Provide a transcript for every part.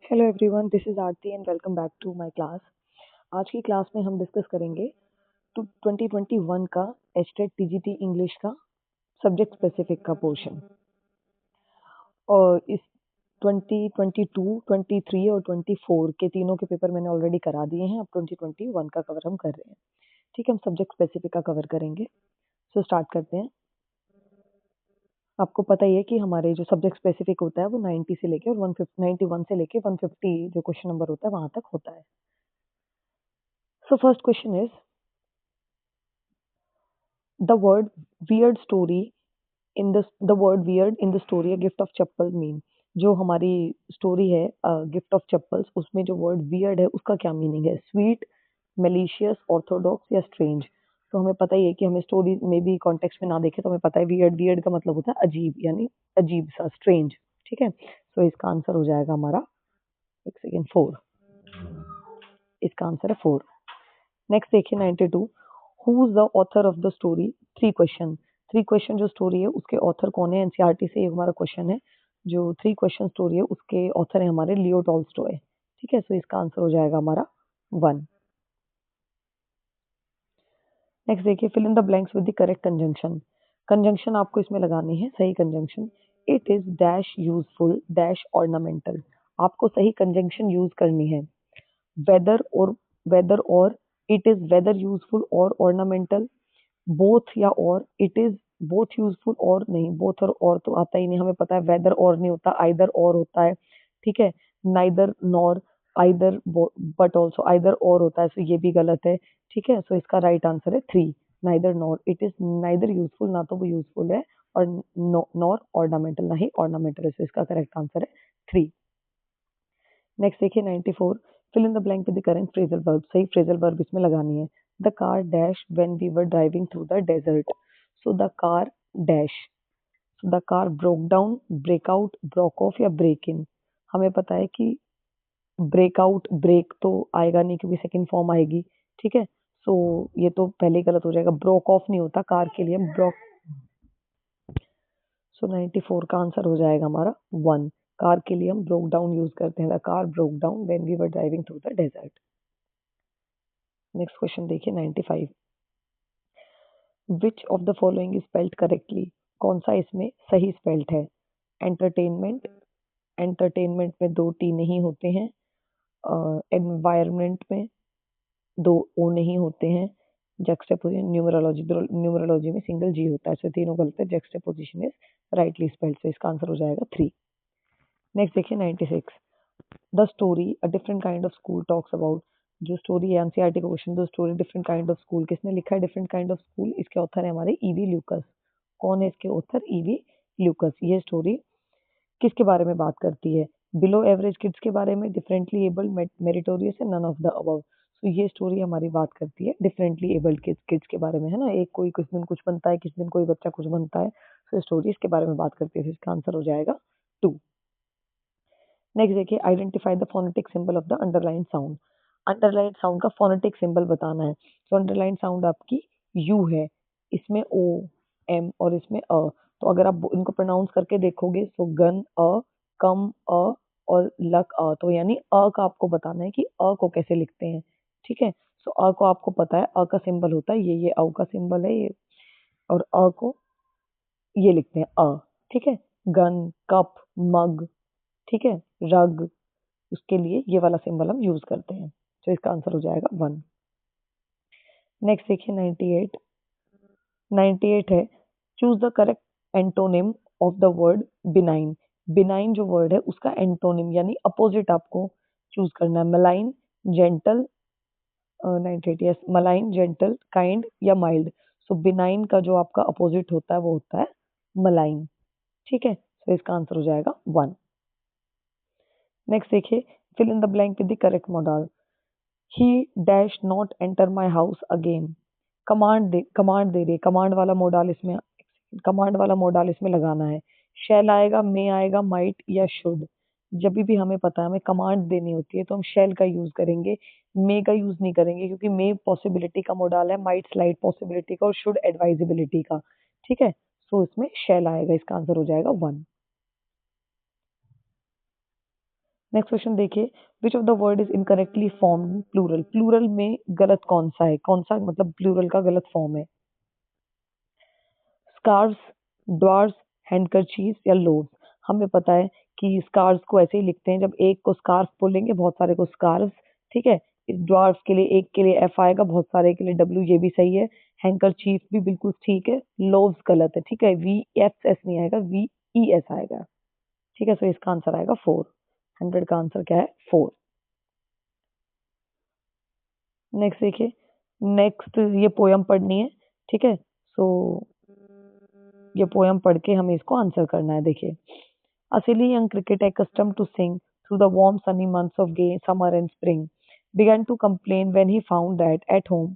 Hello everyone, this is Aarti and welcome back to my class. आज की class में हम डिस्कस करेंगे 2021 का एचटेट टीजीटी इंग्लिश का सब्जेक्ट स्पेसिफिक का पोर्शन। और इस 2022, 23 और 24 के तीनों के पेपर मैंने ऑलरेडी करा दिए हैं। अब 2021 का कवर हम कर रहे हैं। ठीक है, हम सब्जेक्ट स्पेसिफिक का कवर करेंगे। सो स्टार्ट करते हैं। आपको पता ही है कि हमारे जो सब्जेक्ट स्पेसिफिक होता है वो 90 से लेके और 150, 91 से लेके 150 जो क्वेश्चन नंबर होता है वहां तक होता है। So first question is the word weird story in the word weird in the story a gift of chappal mean। जो हमारी स्टोरी है गिफ्ट ऑफ चप्पल्स, उसमें जो वर्ड वियर्ड है उसका क्या मीनिंग है? स्वीट, मेलिशियस, ऑर्थोडॉक्स या स्ट्रेंज। तो हमें पता ही है कि हमें स्टोरी में भी कॉन्टेक्स्ट में ना देखे तो हमें पता है वियर्ड वियर्ड का मतलब होता है अजीब, यानी अजीब सा, स्ट्रेंज। ठीक है, तो इसका आंसर हो जाएगा हमारा, एक सेकेंड, 4। इसका आंसर है 4। नेक्स्ट देखिए 92, who is the author of the story? Three question जो स्टोरी है उसके ऑथर कौन है? एनसीईआरटी से ये हमारा क्वेश्चन है। जो थ्री क्वेश्चन स्टोरी है उसके ऑथर है हमारे लियो टॉल्स्टॉय। ठीक है, सो इसका आंसर हो जाएगा हमारा 1। नेक्स्ट देखिए, fill in the blanks with the correct conjunction. Conjunction आपको इसमें लगानी है सही conjunction. It is dash useful dash ornamental. आपको सही कंजंक्शन यूज करनी है। Whether or it is whether useful or ornamental, both या और, इट इज बोथ यूजफुल और नहीं, बोथ और तो आता ही नहीं, हमें पता है वेदर और नहीं होता, आइदर और होता है। ठीक है, neither nor, either but also either और होता है, सो ये भी गलत है। ठीक है, सो इसका राइट आंसर है 3, neither nor. It is neither useful, ना तो वो यूजफुल है, और नॉर ऑर्नामेंटल, ना ही ऑर्नामेंटल है, सो इसका करेक्ट आंसर है 3। नेक्स्ट देखिए 94, fill in the blank with the current phrasal verb. सही फ्रेजल वर्ब इसमें लगानी है। The car dash when we were driving through the desert. So the car dash, so the car broke down, break out, broke off या break in. हमें पता है कि break out, break तो आएगा नहीं क्योंकि सेकंड फॉर्म आएगी। ठीक है, सो ये तो पहले ही गलत हो जाएगा। ब्रोक ऑफ नहीं होता कार के लिए, ब्रोक। सो 94 का आंसर हो जाएगा हमारा 1। कार के लिए हम ब्रोक डाउन यूज करते हैं। The car broke down when we were driving through the desert. Next question देखिए 95, which of the following is spelled correctly? कौन सा इसमें सही स्पेल्ड है? एंटरटेनमेंट, एंटरटेनमेंट में 2 टी नहीं होते हैं। एनवायरमेंट में 2 ओ नहीं होते हैं। जक्सटापोजिशन, न्यूमरोलॉजी में सिंगल जी होता है, सो तीनों गलत है। जक्सटापोजिशन इज राइटली स्पेल्ड, सो इसका आंसर हो जाएगा 3। नेक्स्ट देखिए 96, the story a different kind of school talks about. जो स्टोरी है एनसीईआरटी का question, the story different kind of school, किसने लिखा है डिफरेंट काइंड ऑफ स्कूल? इसके ऑथर है हमारे ईवी ल्यूकस। कौन है इसके ऑथर? EV Lucas. ये स्टोरी किसके बारे में बात करती है? बिलो एवरेज किड्स के बारे में, डिफरेंटली एबल्ड, मेरिटोरियस है, नन ऑफ द अबव। तो ये स्टोरी हमारी बात करती है डिफरेंटली एबल्ड किड्स के बारे में, है ना। एक कोई किस दिन कुछ बनता है, किस दिन कोई बच्चा कुछ बनता है, तो स्टोरी इसके बारे में बात करती है। इसका आंसर हो जाएगा 2। नेक्स्ट देखिए, identify the phonetic symbol of the underline sound. Underline sound का फोनेटिक सिंबल बताना है। तो अंडरलाइन साउंड आपकी यू है, इसमें ओ, एम और इसमें अ। तो अगर आप इनको प्रोनाउंस करके देखोगे, सो गन अ, कम अ और लक अ, तो यानी अ का आपको बताना है कि अ को कैसे लिखते हैं। ठीक है, सो अ को आपको पता है, अ का सिंबल होता है ये अ का सिंबल है ये, और अ को ये लिखते हैं अ। ठीक है, गन, कप, मग, ठीक है, रग, उसके लिए ये वाला सिंबल हम यूज करते हैं। तो इसका आंसर हो जाएगा 1। नेक्स्ट देखिए 98, 98 है, choose the correct antonym of the word benign. Benign जो वर्ड है उसका एंटोनिम यानी अपोजिट आपको चूज करना है। Malign, gentle, 98 yes, malign, gentle, kind या माइल्ड। सो बिनाइन का जो आपका अपोजिट होता है वो होता है मलाइन। ठीक है, तो इसका आंसर हो जाएगा 1। नेक्स्ट देखिए, fill in the blank with the correct modal. He dash not enter my house again. Command दे रही है, कमांड वाला मोडाल इसमें लगाना है। शैल आएगा, मे आएगा, माइट या शुड। जब भी हमें पता है हमें कमांड देनी होती है तो हम शैल का यूज करेंगे, मे का यूज नहीं करेंगे, क्योंकि मे पॉसिबिलिटी का मोडाल है, माइट स्लाइड पॉसिबिलिटी का और शुड एडवाइजेबिलिटी का। ठीक है, सो इसमें शैल आएगा, इसका आंसर हो जाएगा 1। नेक्स्ट क्वेश्चन देखिए, which of the word is incorrectly formed plural, plural में गलत कौन सा है, कौन सा मतलब प्लूरल का गलत फॉर्म है? स्कार्व्स, ड्वार्स, हैंडकरचीफ या लोव्स। हमें पता है कि स्कार्व्स को ऐसे ही लिखते हैं, जब एक को स्कार्फ बोलेंगे बहुत सारे को स्कार्व्स, ठीक है। इस ड्वार्फ के लिए एक के लिए एफ आएगा, बहुत सारे के लिए डब्ल्यू, ये भी सही है। हैंकरचीफ भी बिल्कुल ठीक है, लोव्स गलत है, ठीक है, वी एस एस नहीं आएगा, वी ई एस आएगा, ठीक है। सो इसका आंसर आएगा 4, 100 का आंसर क्या है 4। नेक्स्ट देखिए, नेक्स्ट ये पोयम पढ़नी है, ठीक है। सो ये पोयम पढ़ के हमें इसको आंसर करना है। देखिए, a silly young cricket accustomed to sing through the warm sunny months of gay summer and spring began to complain when he found that at home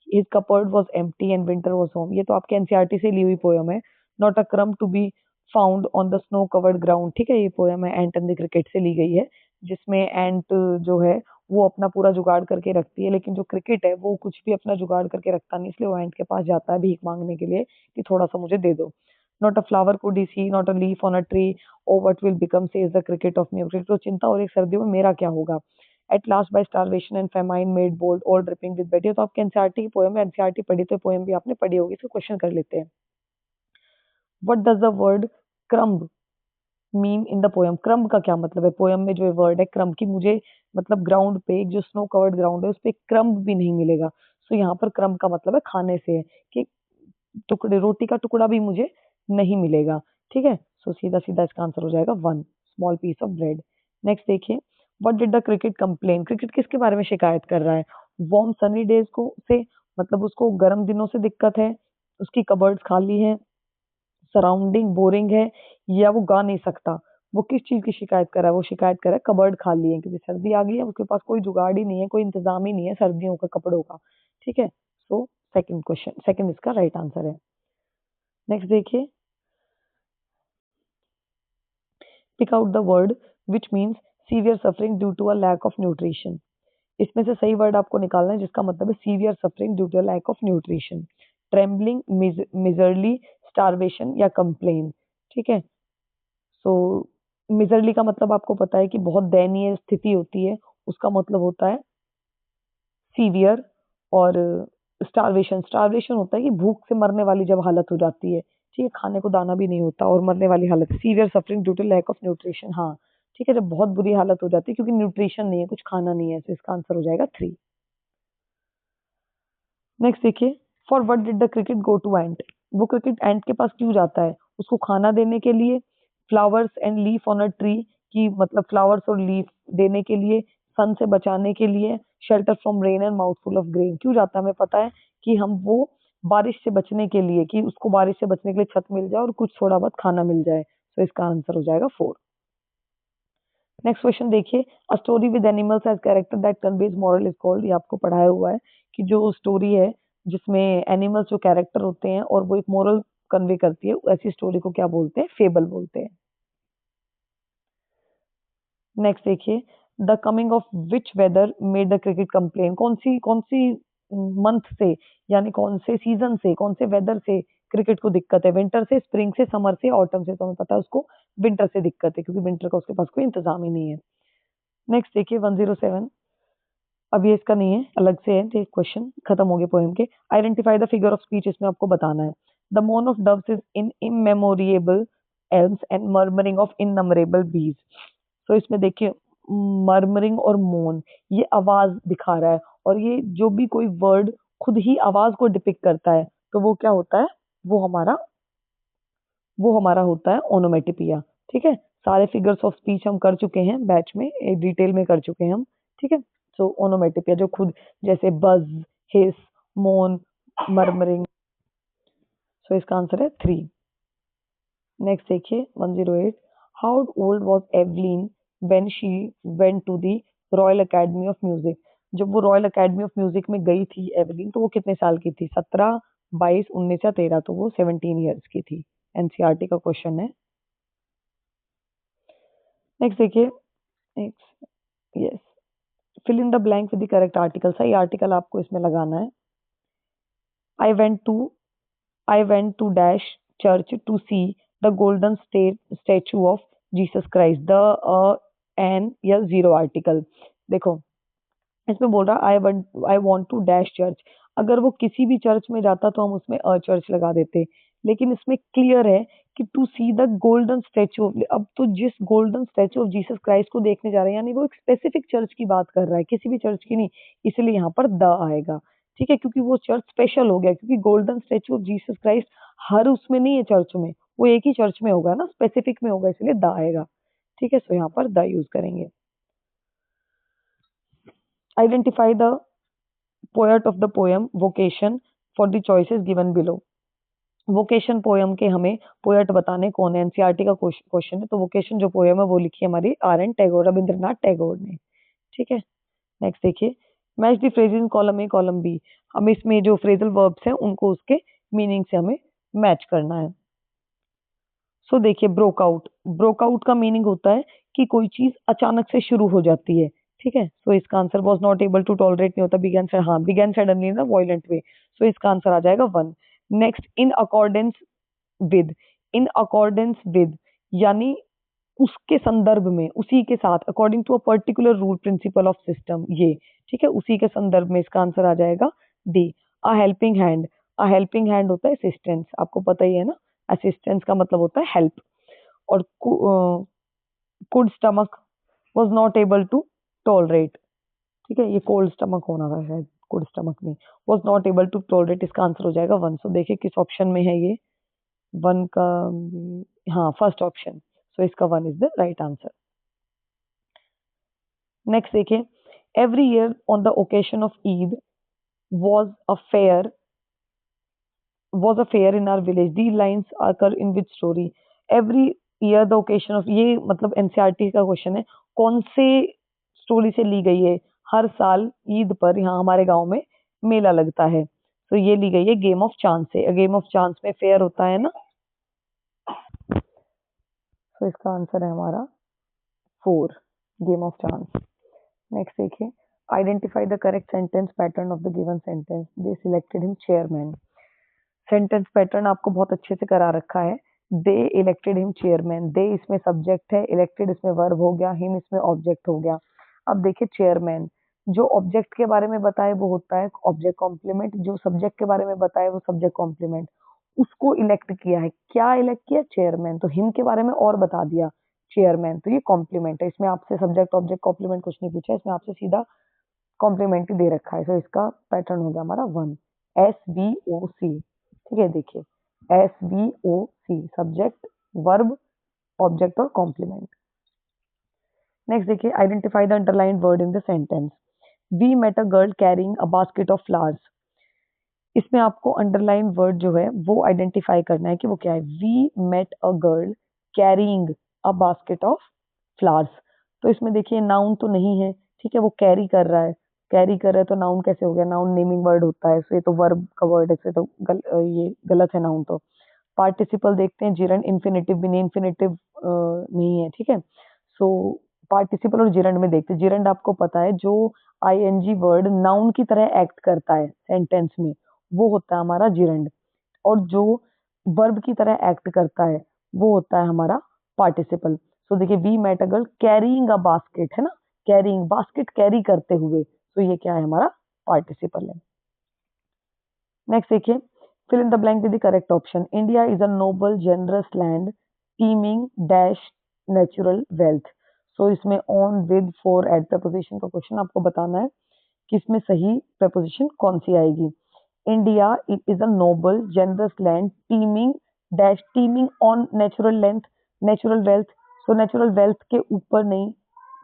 his cupboard was empty and winter was home। ये तो आपके NCERT से ली हुई poem है। Not a crumb to be found on the snow covered ground, ठीक है। ये poem है एंट एंड द क्रिकेट से ली गई है, जिसमें एंट जो है वो अपना पूरा जुगाड़ करके रखती है, लेकिन जो क्रिकेट है वो कुछ भी अपना जुगाड़ करके रखता नहीं, इसलिए वो एंट के पास जाता है भीख मांगने के लिए कि थोड़ा सा मुझे दे दो। Not a flower could he see, not a leaf on a tree, oh what will become says the cricket of me. Cricket को चिंता और एक सर्दियों में मेरा क्या होगा। At last by starvation and famine made bold all dripping with wet. तो आपके एनसीईआरटी की पोएम है, एनसीईआरटी पढ़ी तो पोएम भी आपने पढ़ी होगी, इसको क्वेश्चन कर लेते हैं। What does the word crumb mean in the poem. Crumb का क्या मतलब है? पोएम में जो वर्ड है क्रम्ब की, मुझे मतलब ग्राउंड पे जो स्नो कवर्ड ग्राउंड है उस पे क्रम्ब भी नहीं मिलेगा। सो यहाँ पर क्रम्ब का मतलब है खाने से है, कि टुकड़े रोटी का टुकड़ा भी मुझे नहीं मिलेगा, ठीक है। सो सीधा सीधा इसका आंसर हो जाएगा 1 small piece of bread. Next देखिए, what did the cricket complain. Cricket किसके बारे में शिकायत कर रहा है? वार्म सनी डेज को से, मतलब उसको गर्म दिनों से दिक्कत है, उसकी कबर्ड्स खाली है, सराउंडिंग बोरिंग है, या वो गा नहीं सकता। वो किस चीज की शिकायत कर रहा है? वो शिकायत कर रहा है कबर्ड खाली है, क्योंकि सर्दी आ गई है, उसके पास कोई जुगाड़ ही नहीं है, कोई इंतजाम ही नहीं है सर्दियों का कपड़ों का, ठीक है। सो सेकंड क्वेश्चन, सेकंड इसका राइट आंसर है। नेक्स्ट देखिए, pick out the word which means severe suffering due to a lack of nutrition. इसमें से सही वर्ड आपको निकालना है जिसका मतलब है severe suffering due to a lack of nutrition. Trembling, miserly, starvation या कंप्लेन, ठीक है। सो मिजरली का मतलब आपको पता है कि बहुत दयनीय स्थिति होती है, उसका मतलब होता है सीवियर। और स्टारवेशन, स्टारवेशन होता है कि भूख से मरने वाली जब हालत हो जाती है, ठीक है, खाने को दाना भी नहीं होता और मरने वाली हालत। Severe suffering due to lack of nutrition, हाँ, ठीक है, जब बहुत बुरी हालत हो जाती है क्योंकि न्यूट्रिशन नहीं है, कुछ खाना नहीं है, तो इसका आंसर हो जाएगा 3। नेक्स्ट देखिए, for what did the cricket go to ant. वो क्रिकेट एंट के पास क्यों जाता है? उसको खाना देने के लिए, flowers and leaf on a tree, की मतलब फ्लावर्स और लीफ देने के लिए, सन से बचाने के लिए, shelter from rain and mouthful of grain. क्यों जाता है? हमें पता है कि हम वो बारिश से बचने के लिए, कि उसको बारिश से बचने के लिए छत मिल जाए और कुछ थोड़ा बहुत खाना मिल जाए। तो इसका आंसर हो जाएगा 4। नेक्स्ट क्वेश्चन देखिए, a story with animals as character that conveys moral is called. ये आपको पढ़ाया हुआ है कि जो स्टोरी है जिसमें एनिमल्स जो कैरेक्टर होते हैं और वो एक मोरल कन्वे करती है, ऐसी स्टोरी को क्या बोलते हैं? फेबल बोलते हैं। नेक्स्ट देखिए, the coming of which weather made the cricket complain. कौन सी मंथ से, यानी कौन से सीजन से, कौन से वेदर से क्रिकेट को दिक्कत है? विंटर से, स्प्रिंग से, समर से, ऑटम से। तो हमें पता है उसको विंटर से दिक्कत है, क्योंकि विंटर का उसके पास कोई इंतजाम ही नहीं है। नेक्स्ट देखिए 107, अब ये इसका नहीं है, अलग से है, ये क्वेश्चन खत्म हो गए पोएम के। Identify the figure of speech, इसमें आपको बताना है। The moan of doves is in immemorial elms and murmuring of innumerable bees. तो इसमें देखिए, मर्मरिंग और मोन, ये आवाज दिखा रहा है, और ये जो भी कोई वर्ड खुद ही आवाज को डिपिक्ट करता है, तो वो क्या होता है? वो हमारा होता है ओनोमेटोपिया, ठीक है। सारे फिगर्स ऑफ स्पीच हम कर चुके हैं बैच में, डिटेल में कर चुके हैं हम, ठीक है। सो ओनोमेटोपिया जो खुद, जैसे बज, हिस, मोन, मर्मरिंग। सो इसका आंसर है 3। नेक्स्ट देखिए 108, how old was Evelyn when she went to the Royal Academy of Music. जब वो रॉयल अकेडमी ऑफ म्यूजिक में गई थी एवलीन, तो वो कितने साल की थी? 17, 22, 19 या 13? तो वो 17 ईयर्स की थी। एनसीईआरटी का क्वेश्चन है। नेक्स्ट देखिए, next, yes, fill in the blank with the correct article. सही आर्टिकल आपको इसमें लगाना है। I went to I went to dash church to see the golden statue of Jesus Christ. The an या zero article. देखो इसमें बोल रहा है I want to dash church. अगर वो किसी भी चर्च में जाता तो हम उसमें अ चर्च लगा देते, लेकिन इसमें क्लियर है कि to see the golden statue of, अब तो जिस golden statue of Jesus Christ को देखने जा रहे हैं, यानी वो एक स्पेसिफिक चर्च की बात कर रहा है, किसी भी चर्च की नहीं, इसलिए यहाँ पर द आएगा। ठीक है, क्योंकि वो चर्च स्पेशल हो गया, क्योंकि golden statue of Jesus Christ हर उसमें नहीं है चर्च में, वो एक ही चर्च में होगा ना, स्पेसिफिक में होगा, इसलिए द आएगा। ठीक है, सो यहाँ पर द यूज करेंगे। Identify the poet of the poem vocation for the choices given below. Vocation poem के हमें पोएट बताने कौन है, एनसीईआरटी का क्वेश्चन है, तो वोकेशन जो पोएम है वो लिखी है हमारी आर एन टैगोर, रविंद्रनाथ टैगोर ने। ठीक है, नेक्स्ट देखिए, match the phrase in column A column B. हमें इसमें जो फ्रेजल वर्ब्स हैं उनको उसके मीनिंग से हमें मैच करना है। सो देखिए, ब्रोकआउट, ब्रोकआउट का मीनिंग होता है कि कोई चीज अचानक से शुरू हो जाती है। ठीक है, सो इसका answer was not able to tolerate नहीं होता, बिगैन से, हाँ began suddenly in violent way, so इसका आंसर आ जाएगा one. Next, in accordance with, in accordance with यानी उसके संदर्भ में, उसी के साथ, according to a particular rule principle of system, ये ठीक है, उसी के संदर्भ में, इसका आंसर आ जाएगा D. A helping hand, a helping hand होता है असिस्टेंस, आपको पता ही है ना, असिस्टेंस का मतलब होता है हेल्प। और good stomach was not able to tolerate, ठीक है, ये कोल्ड स्टमक होना था शायद, गुड स्टमक नहीं, was not able to tolerate, इसका आंसर हो जाएगा वन। सो देखिए किस ऑप्शन में है ये, वन का, हाँ फर्स्ट ऑप्शन, सो इसका one is the right answer. Next देखिए, every year on the occasion of Eid was a fair, was a fair in our village. These lines occur in which story? Every year the occasion of, ये मतलब NCERT का question है, कौन से story से ली गई है? हर साल ईद पर यहाँ हमारे गांव में मेला लगता है, तो ये ली गई है गेम ऑफ चांस से। गेम ऑफ चांस में फेयर होता है ना, तो इसका आंसर है हमारा four, game of chance. Next देखिए, identify the correct sentence pattern of the given sentence. They selected him chairman. Sentence pattern आपको बहुत अच्छे से करा रखा है। They elected him chairman, they इसमें सब्जेक्ट है, इलेक्टेड इसमें वर्ब हो गया, हिम इसमें ऑब्जेक्ट हो गया। अब देखिए चेयरमैन, जो ऑब्जेक्ट के बारे में बताए वो होता है ऑब्जेक्ट कॉम्प्लीमेंट, जो सब्जेक्ट के बारे में बताए वो सब्जेक्ट कॉम्प्लीमेंट। उसको इलेक्ट किया है, क्या इलेक्ट किया? चेयरमैन। तो हिम के बारे में और बता दिया चेयरमैन, तो ये कॉम्प्लीमेंट है, इसमें आपसे सब्जेक्ट ऑब्जेक्ट कॉम्प्लीमेंट कुछ नहीं पूछा, इसमें आपसे सीधा कॉम्प्लीमेंट ही दे रखा है। तो इसका पैटर्न हो गया हमारा वन, SVOC। ठीक है, देखिए SVOC, सब्जेक्ट वर्ब ऑब्जेक्ट और कॉम्प्लीमेंट। नेक्स्ट देखिए, identify the underlined word in the sentence. We met a girl carrying a basket of flowers. इसमें आपको अंडरलाइन वर्ड जो है वो आइडेंटिफाई करना है कि वो क्या है। We met a girl carrying a basket of flowers, तो इसमें देखिए नाउन तो नहीं है, ठीक है, वो कैरी कर रहा है, कैरी कर रहा है तो नाउन कैसे हो गया? नाउन नेमिंग वर्ड होता है, तो ये तो वर्ब का वर्ड है, इससे तो ये गलत है नाउन। तो पार्टिसिपल देखते हैं, जिरंड इन्फिनेटिव भी नहीं, इन्फिनेटिव नहीं है, ठीक है। सो पार्टिसिपल और जिरंड में देखते हैं। जिरंड आपको पता है जो आईएनजी वर्ड नाउन की तरह एक्ट करता है सेंटेंस में, वो होता है हमारा जिरंड, और जो वर्ब की तरह एक्ट करता है वो होता है हमारा पार्टिसिपल। सो देखिए, we met a girl carrying a basket, है ना, कैरिंग, बास्केट कैरी करते हुए, तो ये क्या है? हमारा पार्टिसिपल है। नेक्स्ट देखिए, fill in the blank with the correct option. India is a noble generous land teeming dash natural wealth. So इसमें on, with, for, at preposition का क्वेश्चन आपको बताना है कि इसमें सही प्रपोजिशन कौन सी आएगी। India it is a noble generous land teeming dash, teeming on natural length, natural wealth. So natural wealth के ऊपर नहीं,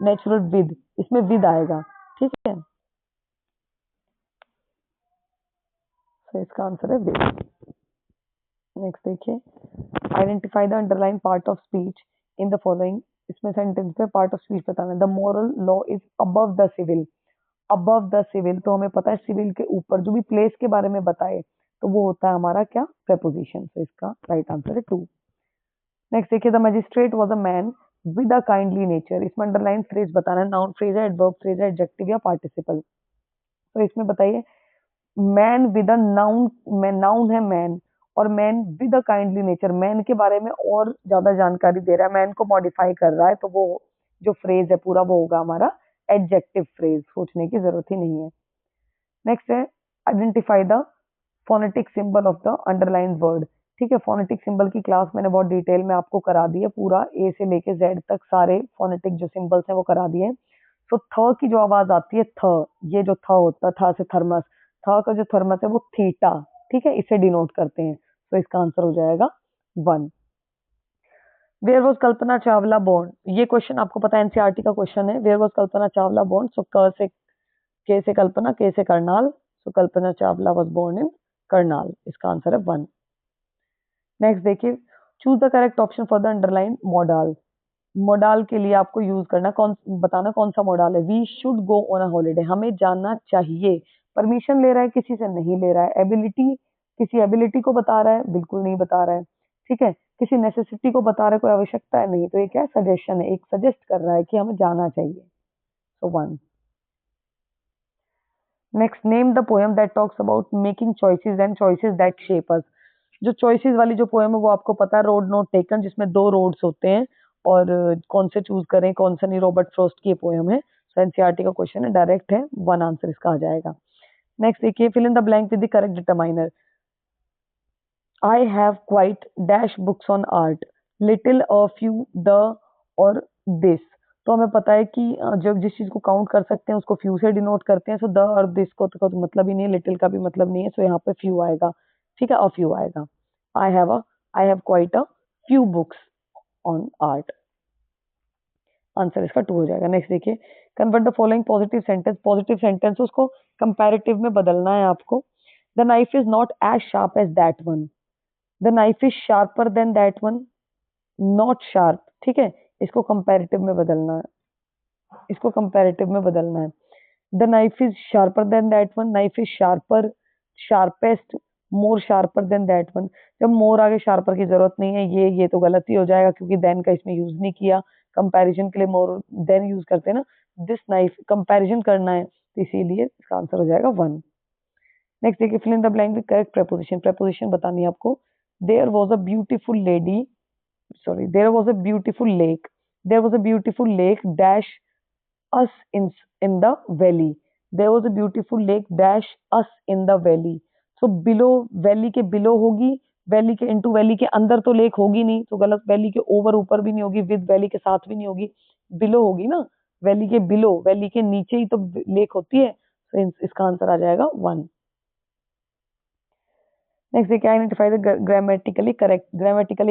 नेचुरल विद, इसमें विद आएगा, ठीक है, तो इसका आंसर है विद। नेक्स्ट देखिए, identify the underline part of speech in the following. इसमें सेंटेंस में पार्ट ऑफ स्पीच बताना है। The moral law is above the civil. Above the civil, तो हमें पता है सिविल के ऊपर जो भी प्लेस के बारे में बताए तो वो होता है हमारा क्या? प्रेपोजिशन। तो इसका राइट आंसर है टू। नेक्स्ट देखिए, the magistrate was a man with a kindly nature. इसमें अंडरलाइन फ्रेज बताना है, नाउन फ्रेज है, एडवर्ब फ्रेज है, एडजेक्टिव या पार्टिसिपल। तो इसमें बताइए, man with a noun, noun है मैन, और man with a kindly nature, man के बारे में और ज्यादा जानकारी दे रहा है, मैन को मॉडिफाई कर रहा है, तो वो जो फ्रेज है पूरा वो होगा हमारा एडजेक्टिव फ्रेज, सोचने की जरूरत ही नहीं है। नेक्स्ट है identify the phonetic symbol of the underline word. ठीक है, फोनेटिक सिंबल की क्लास मैंने बहुत डिटेल में आपको करा दी है, पूरा ए से लेके जेड तक सारे फोनेटिक जो सिंबल्स हैं वो करा दिए। तो थ की जो आवाज आती है थ, ये जो थ होता है था से थर्मस, थ का जो थर्मस है वो थीटा, ठीक है, इसे डिनोट करते हैं। तो इसका आंसर हो जाएगा 1। Where was Kalpana Chawla born, ये क्वेश्चन आपको पता है एनसीईआरटी का क्वेश्चन है। Where was Kalpana Chawla born, so क से के से कल्पना, के से Karnal, so Kalpana Chawla was born in Karnal, इसका आंसर है 1। नेक्स्ट देखिए, choose the correct option for the underline model. Model के लिए आपको यूज करना बताना कौन सा मॉडल है। We should go on a holiday, हमें जाना चाहिए। परमिशन ले रहा है, किसी से नहीं ले रहा है। एबिलिटी, किसी एबिलिटी को बता रहा है, बिल्कुल नहीं बता रहा है। ठीक है, किसी नेसेसिटी को बता रहा है, कोई आवश्यकता है नहीं, तो ये क्या है, सजेशन है, एक सजेस्ट कर रहा है कि हमें जाना चाहिए। So 1। Next, name the poem that talks about making choices and choices that shape us. जो चॉइसेस वाली जो पोएम है वो आपको पता है, रोड नॉट टेकन, जिसमें 2 रोड्स होते हैं और कौन से चूज करें कौन सा नहीं, रॉबर्ट फ्रॉस्ट की पोएम है। सो एनसीईआरटी का क्वेश्चन है, डायरेक्ट है, 1 आंसर इसका आ जाएगा। नेक्स्ट देखिए, fill in the blank with the correct determiner. I have quite dash books on art, little a few the और दिस। तो हमें पता है कि जब जिस चीज को काउंट कर सकते हैं उसको फ्यू से डिनोट करते हैं। सो द और दिस को तो मतलब ही नहीं है, लिटिल का भी मतलब नहीं है, सो यहाँ पे फ्यू आएगा। ठीक है, अ फ्यू आएगा। I have I have quite a few books on art, answer इसका 2 हो जाएगा। नेक्स्ट देखिए, convert the following positive sentence. Positive sentence उसको कंपैरेटिव में बदलना है आपको। The knife is not as sharp as that one, the knife is sharper than that one, not sharp. ठीक है, इसको कंपैरेटिव में बदलना है, इसको कंपैरेटिव में बदलना है। The knife is sharper than that one, knife is sharper, sharpest, more sharper than that one. जब मोर आगे शार्पर की जरूरत नहीं है, ये तो गलती हो जाएगा क्योंकि देन का इसमें यूज नहीं किया। कंपैरिजन के लिए मोर देन यूज करते हैं ना, दिस नाइफ कंपैरिजन करना है, तो इसीलिए इसका आंसर हो जाएगा 1। नेक्स्ट देखिए, fill in the blank with correct preposition. Preposition बतानी है आपको। There was a beautiful lady, sorry, there was a beautiful lake, there was a beautiful lake dash us in the valley, there was a beautiful lake dash us in the valley। so below, valley के below होगी, valley के into valley के अंदर तो lake होगी नहीं, तो गलत। वैली के ओवर ऊपर भी नहीं होगी, विद वैली के साथ भी नहीं होगी, बिलो होगी ना, वैली के बिलो, वैली के नीचे ही तो लेक होती है। तो इसका आंसर आ जाएगा 1। नेक्स्ट देखिए, identify the grammatically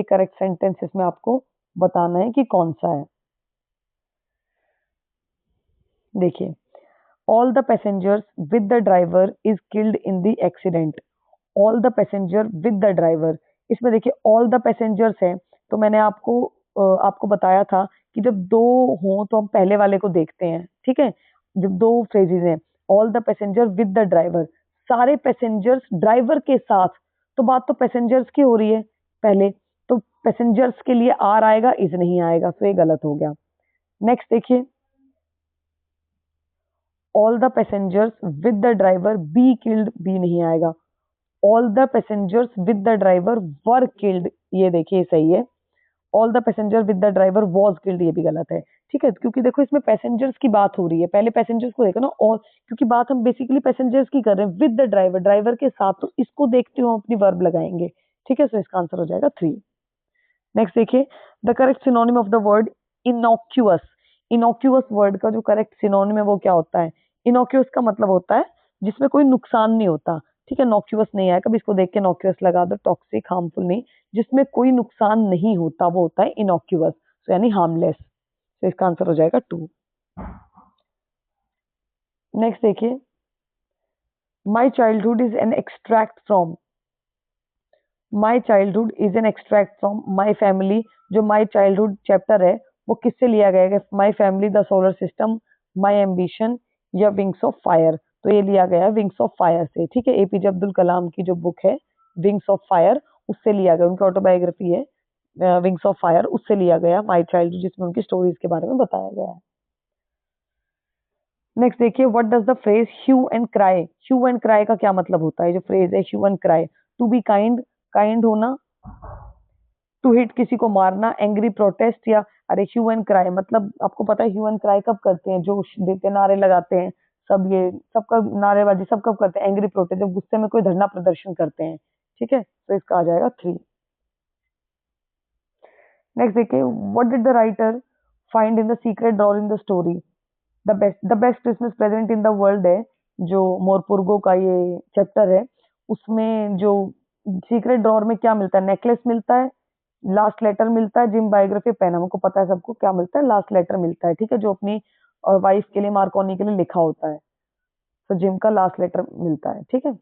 correct sentence, इसमें आपको बताना है कि कौन सा है। देखिए, all the passengers with the driver is killed in the accident, all the passenger with the driver. इसमें देखिए ऑल द पैसेंजर्स है, तो मैंने आपको बताया था कि जब 2 हों तो हम पहले वाले को देखते हैं। ठीक है, जब 2 फ्रेजेस हैं, all the passenger with the driver, सारे पैसेंजर्स ड्राइवर के साथ, तो बात तो पैसेंजर्स की हो रही है पहले, तो पैसेंजर्स के लिए आर आएगा, इज नहीं आएगा, तो ये गलत हो गया। नेक्स्ट देखिए, all the passengers with the driver be killed, be नहीं आएगा। All the passengers with the driver were killed, ये देखिए सही है। All the passenger with the driver was killed, ये भी गलत है। ठीक है, क्योंकि देखो इसमें पैसेंजर्स की बात हो रही है, पहले पैसेंजर्स को देखो ना, और क्योंकि बात हम बेसिकली पैसेंजर्स की कर रहे हैं, विद द ड्राइवर, ड्राइवर के साथ, तो इसको देखते हुए हम अपनी वर्ब लगाएंगे। ठीक है, सो इसका आंसर हो जाएगा 3। नेक्स्ट देखिए, the correct synonym of the word innocuous. Innocuous word का जो करेक्ट सिनोनिम है वो क्या होता है। इनोक्यूअस का मतलब होता है जिसमें कोई नुकसान नहीं होता। ठीक है, नॉक्यूअस नहीं आया, कभी इसको देख के नॉक्यूअस लगा दो, टॉक्सिक, हार्मफुल नहीं, जिसमें कोई नुकसान नहीं होता वो होता है इनोक्यूअस, तो यानी हार्मलेस। तो इसका आंसर हो जाएगा 2। नेक्स्ट देखिए, my childhood is an extract from, my childhood is an extract from my family. जो माई चाइल्डहुड चैप्टर है वो किससे लिया गया है, my family, the solar system, my ambition या विंग्स ऑफ फायर। तो ये लिया गया है विंग्स ऑफ फायर से। ठीक है, एपीजे अब्दुल कलाम की जो बुक है विंग्स ऑफ फायर, उससे लिया गया, उनकी ऑटोबायोग्राफी है विंग्स ऑफ फायर, उससे लिया गया माई चाइल्डहुड, जिसमें उनकी स्टोरीज के बारे में बताया गया है। नेक्स्ट देखिए, what does the phrase hue and cry, hue and cry का क्या मतलब होता है। जो फ्रेज है hue and cry, to be kind, kind होना, टू हिट किसी को मारना, एंग्री प्रोटेस्ट या अरे ह्यू एंड क्राई, मतलब आपको पता है ह्यू एंड क्राई कब करते हैं, जोश देते हैं, नारे लगाते हैं सब, ये सबका नारेबाजी सब कब करते हैं, एंग्री प्रोटेस्ट, जब गुस्से में कोई धरना प्रदर्शन करते हैं। ठीक है, तो इसका आ जाएगा 3। नेक्स्ट देखिए, what did the writer find in the secret drawer in the story. The best Christmas present in the world है, जो मोरपुरगो का ये चैप्टर है, उसमें जो सीक्रेट ड्रॉर में क्या मिलता है, नेकलेस मिलता है, लास्ट लेटर मिलता है, जिम बायोग्राफी पेन, हमको पता है सबको क्या मिलता है, लास्ट लेटर मिलता है। ठीक है, जो अपनी वाइफ के लिए, मार्कोनी के लिए लिखा होता है, तो जिम का लास्ट लेटर मिलता है। ठीक है,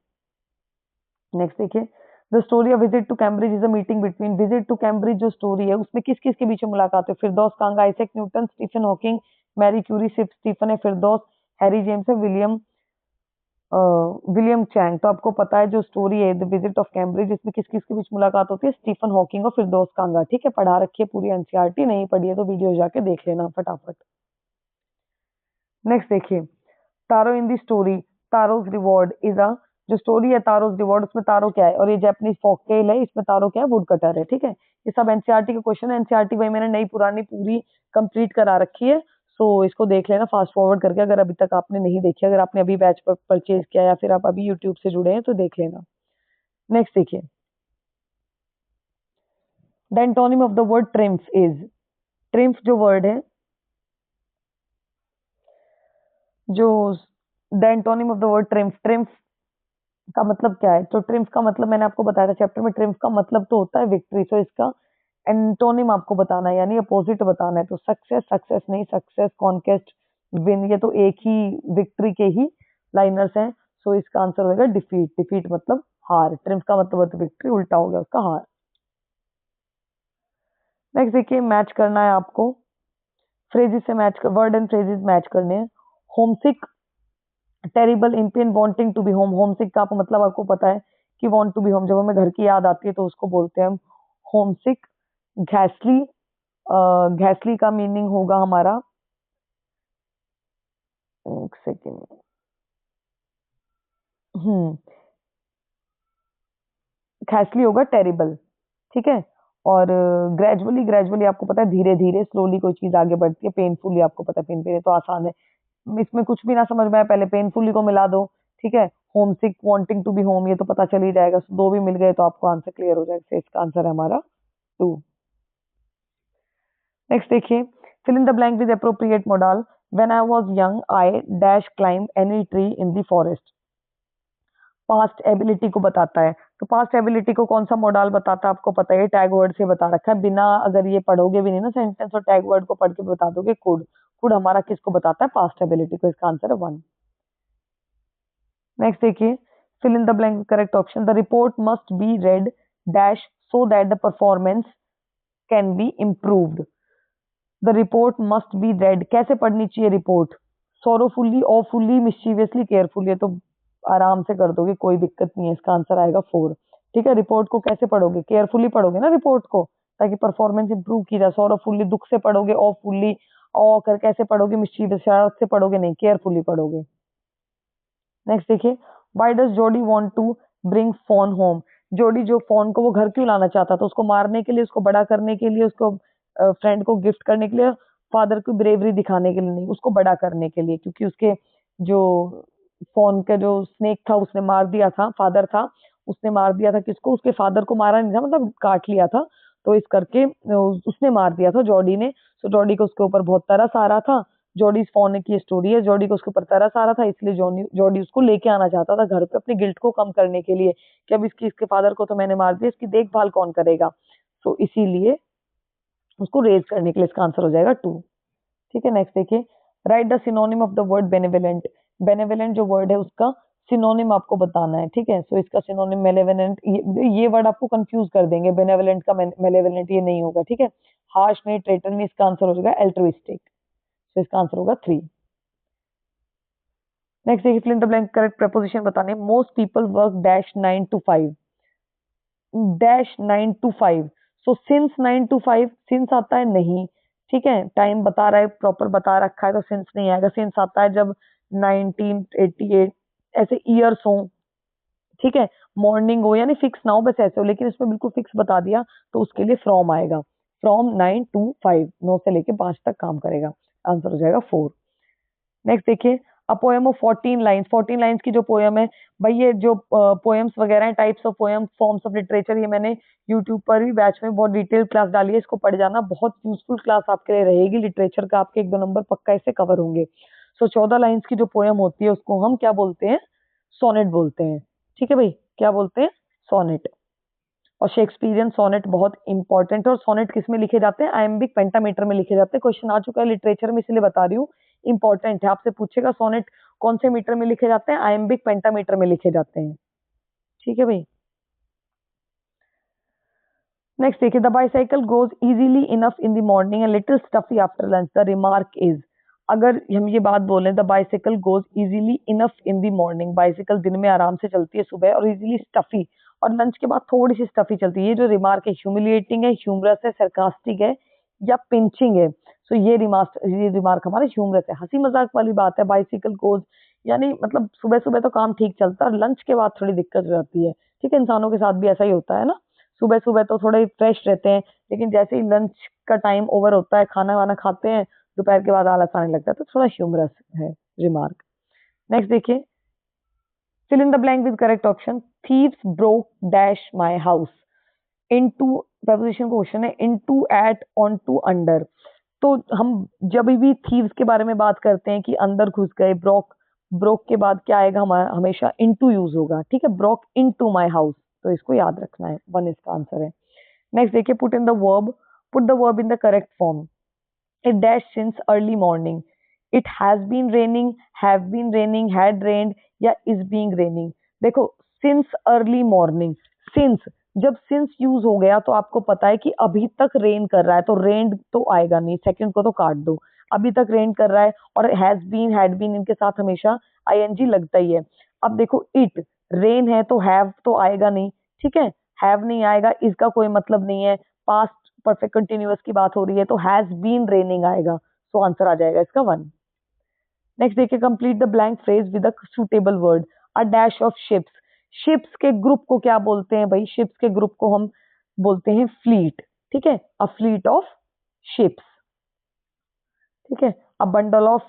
नेक्स्ट देखिए, the story of visit to Cambridge is a meeting between, visit to Cambridge जो स्टोरी है उसमें किस किस के बीच में मुलाकात है, Firdaus Kanga, Isaac Newton, Stephen Hawking, Marie Curie, सिर्फ स्टीफन है, फिरदौस, हैरी जेम्स है, विलियम चैंग। तो आपको पता है जो स्टोरी है द विजिट ऑफ कैम्ब्रिज, इसमें किस किस के बीच मुलाकात होती है, स्टीफन हॉकिंग और फिरदौस कांगा। ठीक है, पढ़ा रखी है पूरी एनसीईआरटी, नहीं पढ़ी है तो वीडियो जाके देख लेना फटाफट। नेक्स्ट देखिए, तारो इन दी स्टोरी, तारोज रिवॉर्ड इज अ, जो स्टोरी है तारोज रिवॉर्ड, उसमें तारो क्या है, और ये जापानीज फोकटेल है, इसमें तारो क्या है, वुड कटर है। ठीक है, ये सब एनसीईआरटी के क्वेश्चन है, एनसीईआरटी भाई मैंने नई पुरानी पूरी कंप्लीट करा रखी है, सो इसको देख लेना फास्ट फॉरवर्ड करके, अगर अभी तक आपने नहीं देखी, अगर आपने अभी बैच पर परचेज किया या फिर आप अभी यूट्यूब से जुड़े हैं तो देख लेना। नेक्स्ट देखिए, the antonym of the word triumph is, triumph जो वर्ड है, जो the antonym of the word triumph, triumph का मतलब क्या है, तो ट्रिम्फ का मतलब मैंने आपको बताया था चैप्टर में, ट्रिम्फ का मतलब तो होता है विक्ट्री, तो इसका एंटोनिम आपको बताना है, यानी अपोजिट बताना है। तो सक्सेस, सक्सेस नहीं, सक्सेस, कॉन्केस्ट, विन, ये तो एक ही विक्ट्री के ही लाइनर्स हैं, सो इसका आंसर होगा डिफीट, डिफीट मतलब हार, ट्रिम्फ का मतलब होता है विक्ट्री, उल्टा हो गया उसका हार। नेक्स्ट देखिए, मैच करना है आपको, फ्रेजेस से मैच कर, वर्ड एंड फ्रेजेस मैच करने हैं। Homesick, terrible, in pain, wanting to be home, homesick का मतलब आपको पता है कि वांट टू बी होम, जब हमें घर की याद आती है तो उसको बोलते हैं हम होमसिक। घैसली, घैसली का मीनिंग होगा हमारा, एक सेकेंड, हम्म, घैसली होगा टेरिबल। ठीक है, और ग्रेजुअली, ग्रेजुअली आपको पता है धीरे धीरे, स्लोली कोई चीज आगे बढ़ती है, पेनफुली आपको पता है, पेन तो आसान है, इसमें कुछ भी ना समझ में आए पहले पेनफुली को मिला दो। ठीक है, home sick, wanting to be home, ये तो पता चल ही जाएगा, दो भी मिल गए तो आपको आंसर क्लियर हो जाएगा, इसका आंसर है हमारा 2। नेक्स्ट देखिए, fill in the blank with appropriate modal, when I was young I dash climb any tree in the forest, past ability को बताता है, तो पास्ट एबिलिटी को कौन सा मॉडल बताता है आपको पता है, टैग वर्ड से बता रखा है, बिना अगर ये पढ़ोगे भी नहीं ना सेंटेंस, और टैग वर्ड को पढ़ के बता दोगे, कुड, कुड हमारा किसको बताता है, पास्ट एबिलिटी को, इसका आंसर है 1। नेक्स्ट देखिए, fill in the blank correct option, the report must be read dash so that the performance can be improved, the report must be read, कैसे पढ़नी चाहिए report, sorrowfully, awfully, mischievously, carefully, ये तो आराम से कर दोगे, कोई दिक्कत नहीं है, इसका आंसर आएगा 4। ठीक है, रिपोर्ट को कैसे पढ़ोगे, केयरफुली पढ़ोगे ना रिपोर्ट को, ताकि परफॉर्मेंस इंप्रूव की जाए, सोरोफुली दुख से पढ़ोगे, ऑफुली ऑ कर कैसे पढ़ोगे, मिस्चीवियस शरारत से पढ़ोगे नहीं, केयरफुली पढ़ोगे। नेक्स्ट देखिए, why does Jody want to bring phone home, Jody जो फोन को वो घर क्यों लाना चाहता था, उसको मारने के लिए, उसको बड़ा करने के लिए, उसको फ्रेंड को गिफ्ट करने के लिए, फादर की ब्रेवरी दिखाने के लिए नहीं, उसको बड़ा करने के लिए, क्योंकि उसके जो फोन का जो स्नेक था उसने मार दिया था, फादर था उसने मार दिया था किसको, उसके फादर को मारा नहीं था, मतलब काट लिया था, तो इस करके उसने मार दिया था जॉडी ने, तो जॉडी को उसके ऊपर बहुत तरस आ रहा था, जॉडी फोन की स्टोरी है, जॉडी को उसके ऊपर तरस आ रहा था, इसलिए जॉनी जॉडी उसको लेके आना चाहता था घर पे अपने गिल्ट को कम करने के लिए, कि अब इसके फादर को तो मैंने मार दिया, इसकी देखभाल कौन करेगा, तो इसीलिए उसको रेज करने के लिए, इसका आंसर हो जाएगा 2। ठीक है, नेक्स्ट देखिए, right the synonym of the word benevolent, benevolent जो वर्ड है उसका सिनोनिम आपको बताना है। ठीक है, सो इसका सिनोनिम मेलेवलेंट, ये वर्ड आपको कंफ्यूज कर देंगे, बेनेवलेंट का मेलेवलेंट ये नहीं होगा। ठीक है, हार्श नहीं, ट्रेटर नहीं, इसका आंसर हो जाएगा एल्ट्रुइस्टिक, तो इसका आंसर होगा 3। नेक्स्ट देखिए, fill in the blank correct preposition बताने, most people work dash 9 to 5, dash 9 to 5, so since 9 to 5, since आता है नहीं, ठीक है, टाइम बता रहा है, प्रॉपर बता रखा है, तो सिंस नहीं आएगा, सिंस आता है जब 1988 ऐसे ईयर्स हो, ठीक है, मॉर्निंग हो यानी फिक्स ना हो, बस ऐसे हो, लेकिन इसमें बिल्कुल फिक्स बता दिया तो उसके लिए फ्रॉम आएगा। फ्रॉम 9 to 5, 9 से लेके 5 तक काम करेगा। आंसर हो जाएगा 4। नेक्स्ट देखिए, a poem of 14 lines, 14 lines की जो पोएम है भाई, ये जो पोएम्स वगैरह हैं, types of poem, forms of literature, ये मैंने यूट्यूब पर भी बैच में बहुत डिटेल क्लास डाली है, इसको पढ़ जाना, बहुत यूजफुल क्लास आपके लिए रहेगी। लिटरेचर का आपके 1-2 नंबर पक्का इससे कवर होंगे। सो 14 लाइन्स की जो पोएम होती है उसको हम क्या बोलते हैं? सोनेट बोलते हैं। ठीक है भाई, क्या बोलते हैं? सोनेट। और शेक्सपियरियन सोनेट बहुत इंपॉर्टेंट है। और सोनेट किस में लिखे जाते हैं? आयम्बिक पेंटामीटर में लिखे जाते हैं। क्वेश्चन आ चुका है लिटरेचर में, इसलिए बता रही हूँ, इंपॉर्टेंट है। आपसे पूछेगा सोनेट कौन से मीटर में लिखे जाते हैं? आयम्बिक पेंटामीटर में लिखे जाते हैं। ठीक है भाई। नेक्स्ट देखिए, the bicycle goes easily enough in the morning and little stuffy after lunch, the remark is. अगर हम ये बात बोलें, the bicycle goes easily enough in the morning, bicycle दिन में आराम से चलती है सुबह, और इजीली स्टफी, और लंच के बाद थोड़ी सी स्टफी चलती है। ये जो रिमार्क है, ह्यूमिलिएटिंग है, ह्यूमरस है, सरकास्टिक है, या पिंचिंग है? सो ये रिमार्क हमारे ह्यूमरस है, हंसी मजाक वाली बात है। बाइसाइकिल गोज यानी मतलब सुबह सुबह तो काम ठीक चलता है, और लंच के बाद थोड़ी दिक्कत हो जाती है। ठीक है, इंसानों के साथ भी ऐसा ही होता है ना, सुबह सुबह तो थोड़े फ्रेश रहते हैं, लेकिन जैसे ही लंच का टाइम ओवर होता है, खाना वाना खाते हैं, दोपहर के बाद आलस आने लगता है, तो थोड़ा ह्यूमरस है रिमार्क। नेक्स्ट देखिए, fill in the blank with correct option. Thieves broke dash my house. Into preposition question है, into, at, on to, under. तो हम जब भी थीव्स के बारे में बात करते हैं कि अंदर घुस गए, ब्रोक, ब्रोक के बाद क्या आएगा? हमारा हमेशा इनटू यूज होगा। ठीक है, ब्रोक इनटू माय हाउस, तो इसको याद रखना है। 1 इसका आंसर है। नेक्स्ट देखिए, put in the verb, put the verb in the correct form. It dash since early morning. It has been raining, have been raining, had rained, या is being raining. देखो, सिंस अर्ली मॉर्निंग, सिंस, जब since use हो गया तो आपको पता है कि अभी तक रेन कर रहा है, तो रेन्ड तो आएगा नहीं, सेकंड को तो काट दो। अभी तक रेन कर रहा है, और हैज बीन, हैड बीन, इनके साथ हमेशा आईएनजी लगता ही है। अब देखो, इट रेन है तो हैव तो आएगा नहीं। ठीक है, हैव नहीं आएगा, इसका कोई मतलब नहीं है, पास्ट परफेक्ट कंटिन्यूअस की बात हो रही है, तो हैज बीन रेनिंग आएगा। सो आंसर आ जाएगा इसका 1। नेक्स्ट देखिए, complete the blank phrase with a suitable word. A dash of ships. Ships के ग्रुप को क्या बोलते हैं भाई? शिप्स के ग्रुप को हम बोलते हैं फ्लीट। ठीक है, अ फ्लीट ऑफ शिप्स। ठीक है, अ बंडल ऑफ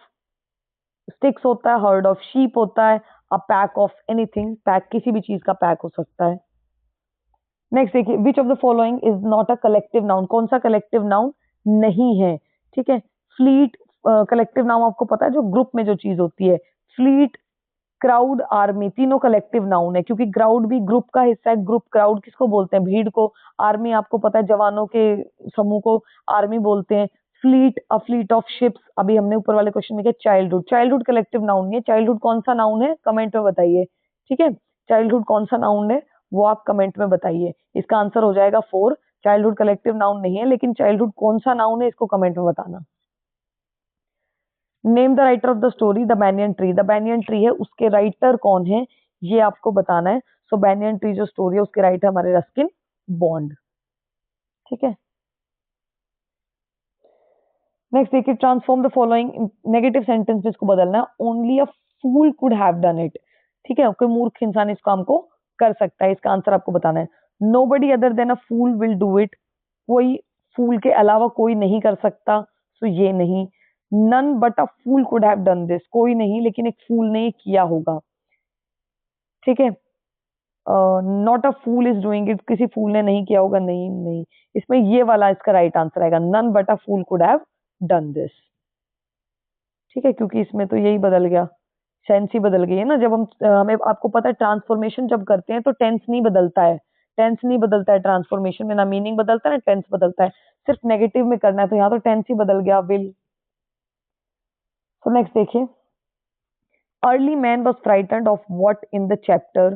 स्टिक्स होता है, हर्ड ऑफ शीप होता है, a pack of anything, pack किसी भी चीज का पैक हो सकता है। नेक्स्ट देखिए, which of the following is not a collective noun? कौन सा कलेक्टिव नाउन नहीं है? ठीक है, फ्लीट कलेक्टिव नाउन आपको पता है, जो ग्रुप में जो चीज होती है। फ्लीट, क्राउड, आर्मी, तीनों कलेक्टिव नाउन है, क्योंकि क्राउड भी ग्रुप का हिस्सा है। ग्रुप, क्राउड किसको बोलते हैं? भीड़ को। आर्मी आपको पता है, जवानों के समूह को आर्मी बोलते हैं। Fleet, a fleet of ships, अभी हमने ऊपर वाले क्वेश्चन में किया। चाइल्डहुड, चाइल्डहुड कलेक्टिव नाउन है। चाइल्डहुड कौन सा नाउन है? कमेंट में बताइए। ठीक है, चाइल्डहुड कौन सा नाउन है वो आप कमेंट में बताइए। इसका आंसर हो जाएगा 4। चाइल्डहुड कलेक्टिव नाउन नहीं है, लेकिन चाइल्डहुड कौन सा नाउन है इसको कमेंट में बताना। Name the writer of the story the banyan tree. The banyan tree है, उसके राइटर कौन है ये आपको बताना है। सो बैनियन ट्री जो स्टोरी है उसके राइटर हमारे रस्किन बॉन्ड। ठीक है, नेक्स्ट देखिए, transform the following, negative sentence में इसको बदलना है। Only a fool could have done it. ठीक है, कोई मूर्ख इंसान इस काम को कर सकता है। इसका आंसर आपको बताना है। Nobody other than a fool will do it. कोई फूल के अलावा कोई नहीं कर सकता, सो ये नहीं। None but a fool could have done this, कोई नहीं लेकिन एक फूल ने ये किया होगा। ठीक है, not a fool is doing it, किसी फूल ने नहीं किया होगा, नहीं नहीं। इसमें ये वाला इसका राइट आंसर आएगा, none but a fool could have done this. ठीक है, क्योंकि इसमें तो यही बदल गया, सेंस ही बदल गई है ना। जब हम हमें आपको पता है ट्रांसफॉर्मेशन जब करते हैं तो टेंस नहीं बदलता है। टेंस नहीं बदलता है ट्रांसफॉर्मेशन में, ना मीनिंग बदलता है ना टेंस बदलता है। सिर्फ नेगेटिव में करना है, तो यहाँ तो टेंस ही बदल गया, विल। तो नेक्स्ट देखिए, early man was frightened of what in the chapter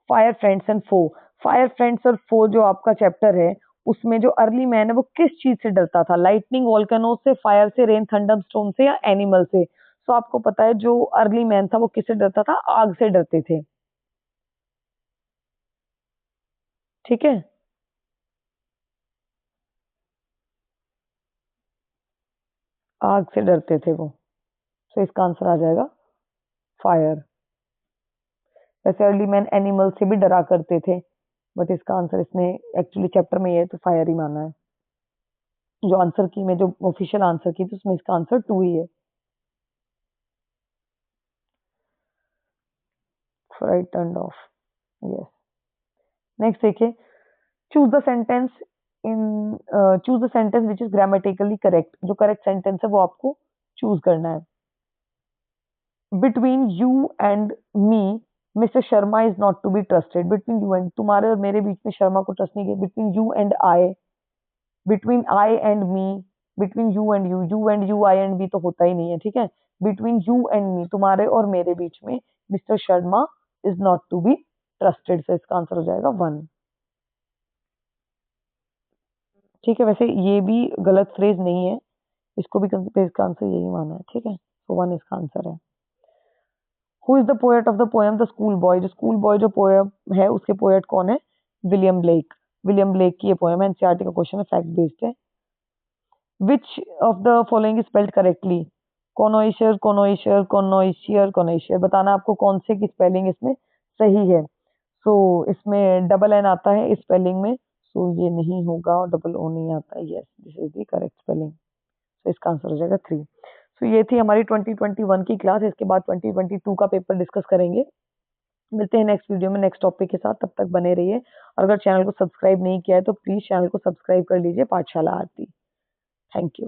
fire friends and foe. Fire friends और फो जो आपका चैप्टर है, उसमें जो अर्ली मैन है वो किस चीज से डरता था? लाइटनिंग, वोल्केनो से, फायर से, रेन, थंडर स्टोम से, या एनिमल से? तो आपको पता है जो अर्ली मैन था वो किससे डरता था? आग से डरते थे। ठीक है, आग से डरते थे वो। तो इसका आंसर आ जाएगा फायर। वैसे अर्ली मैन एनिमल से भी डरा करते थे, बट इसका आंसर इसने एक्चुअली चैप्टर में ये तो फायर ही माना है। जो आंसर की में जो ऑफिशियल आंसर की थी उसमें इसका आंसर 2 ही है। Fright turned off, yes. Next देखिए, choose the sentence in choose the sentence which is grammatically correct. जो करेक्ट सेंटेंस है वो आपको चूज करना है। Between you and me Mr Sharma is not to be trusted. Between you and, तुम्हारे और मेरे बीच में शर्मा को ट्रस्ट नहीं किया। Between you and I, between I and me, between you and you I and me तो होता ही नहीं है, ठीक है। बिटवीन यू एंड मी, तुम्हारे और मेरे बीच में mister Sharma is not to be trusted, से इसका आंसर हो जाएगा 1। ठीक है, वैसे ये भी गलत फ्रेज नहीं है, इसको भी इसका आंसर यही माना है, ठीक है। तो 1 इसका आंसर है। Who is the poet of the poem the school boy. जो स्कूल बॉय जो पोएम है उसके पोएट कौन है? William Blake. विलियम ब्लेक की ये पोएम है, एनसीईआरटी का क्वेश्चन है, फैक्ट बेस्ड है। Which of the following is spelled correctly. Connoisseur, connoisseur, connoisseur, connoisseur. बताना आपको कौन से की स्पेलिंग इसमें सही है। सो इसमें डबल एन आता है इस स्पेलिंग में, सो ये नहीं होगा, और डबल ओ नहीं आता है। Yes, this is the correct spelling. तो इसका आंसर हो जाएगा 3। सो ये थी हमारी 2021 की क्लास। इसके बाद 2022 का पेपर डिस्कस करेंगे। मिलते हैं नेक्स्ट वीडियो में नेक्स्ट टॉपिक के साथ, तब तक बने रहिए। और अगर चैनल को सब्सक्राइब नहीं किया है तो प्लीज चैनल को सब्सक्राइब कर लीजिए। पाठशाला आरती। Thank you.